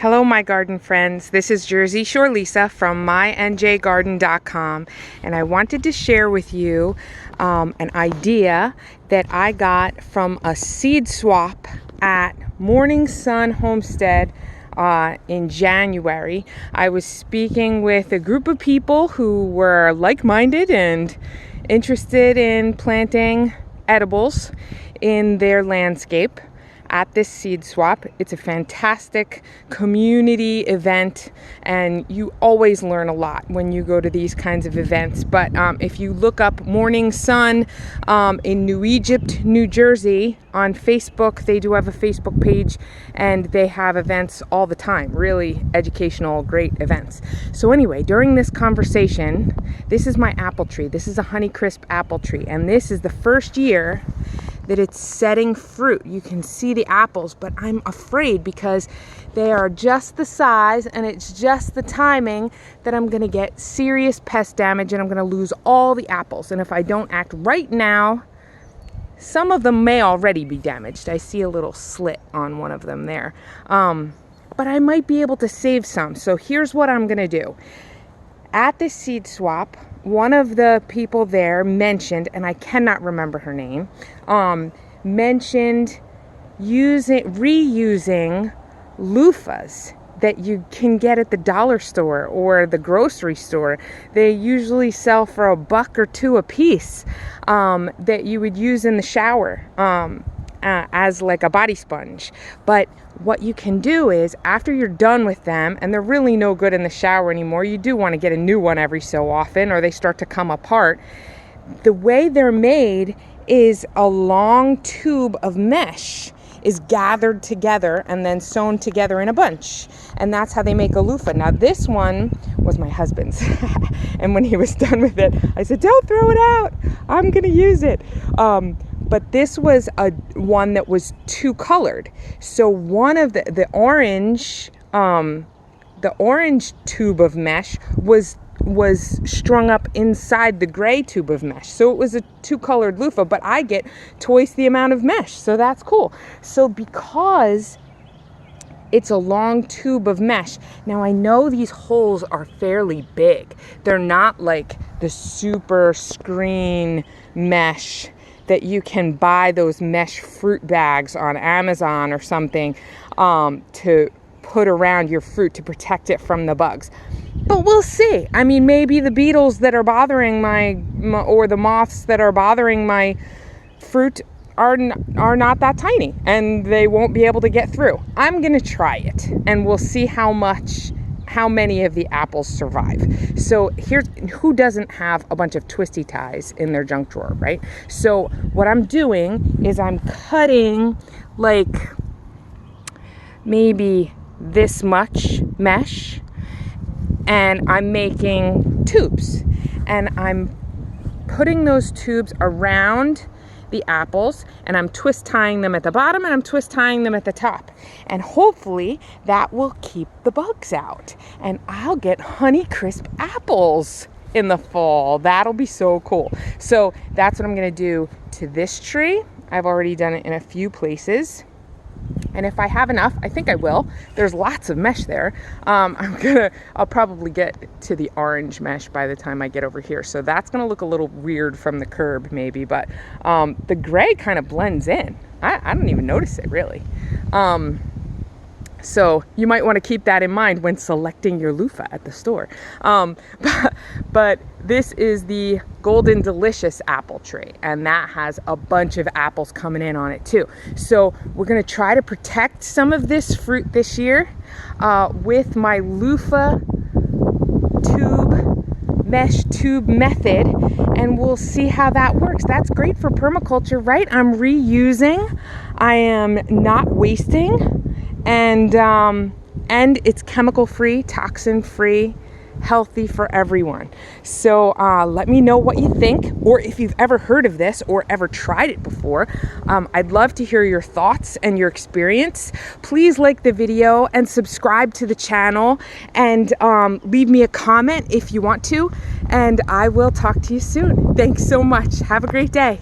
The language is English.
Hello, my garden friends. This is Jersey Shore Lisa from MyNJGarden.com, and I wanted to share with you an idea that I got from a seed swap at Morning Sun Homestead in January. I was speaking with a group of people who were like-minded and interested in planting edibles in their landscape at this seed swap. It's a fantastic community event, and you always learn a lot when you go to these kinds of events. But if you look up Morning Sun in New Egypt, New Jersey on Facebook, they do have a Facebook page, and they have events all the time, really educational, great events. So anyway, during this conversation, this is my apple tree. This is a Honeycrisp apple tree, and this is the first year that it's setting fruit. You can see the apples, but I'm afraid because they are just the size and it's just the timing that I'm gonna get serious pest damage and I'm gonna lose all the apples. And if I don't act right now, some of them may already be damaged. I see a little slit on one of them there. But I might be able to save some. So here's what I'm gonna do. At this seed swap, one of the people there mentioned, and I cannot remember her name, mentioned reusing loofahs that you can get at the dollar store or the grocery store. They usually sell for $1 or $2 a piece, that you would use in the shower as like a body sponge. But what you can do is, after you're done with them, and they're really no good in the shower anymore, you do want to get a new one every so often or they start to come apart. The way they're made is a long tube of mesh is gathered together and then sewn together in a bunch. And that's how they make a loofah. Now this one was my husband's. And when he was done with it, I said, don't throw it out. I'm going to use it. But this was one that was two colored. So one of the orange tube of mesh was strung up inside the gray tube of mesh. So it was a two-colored loofah, but I get twice the amount of mesh. So that's cool. So because it's a long tube of mesh, now I know these holes are fairly big. They're not like the super screen mesh that you can buy those mesh fruit bags on Amazon or something to put around your fruit to protect it from the bugs. But we'll see. I mean, maybe the beetles that are bothering or the moths that are bothering my fruit are not that tiny and they won't be able to get through. I'm going to try it and we'll see how many of the apples survive. So here's who doesn't have a bunch of twisty ties in their junk drawer, right? So what I'm doing is I'm cutting like maybe this much mesh, and I'm making tubes, and I'm putting those tubes around the apples, and I'm twist tying them at the bottom and I'm twist tying them at the top, and hopefully that will keep the bugs out and I'll get Honeycrisp apples in the fall. That'll be so cool. So that's what I'm gonna do to this tree. I've already done it in a few places, and if I have enough, I think I will. There's lots of mesh there. I'll probably get to the orange mesh by the time I get over here. So that's gonna look a little weird from the curb maybe, but the gray kind of blends in. I don't even notice it really. So you might want to keep that in mind when selecting your loofah at the store. But this is the Golden Delicious apple tree, and that has a bunch of apples coming in on it too. So we're going to try to protect some of this fruit this year with my loofah mesh tube method, and we'll see how that works. That's great for permaculture, right? I'm reusing, I am not wasting, and it's chemical free, toxin free, healthy for everyone. So let me know what you think, or if you've ever heard of this or ever tried it before. I'd love to hear your thoughts and your experience. Please like the video and subscribe to the channel, and leave me a comment if you want to, and I will talk to you soon. Thanks so much. Have a great day.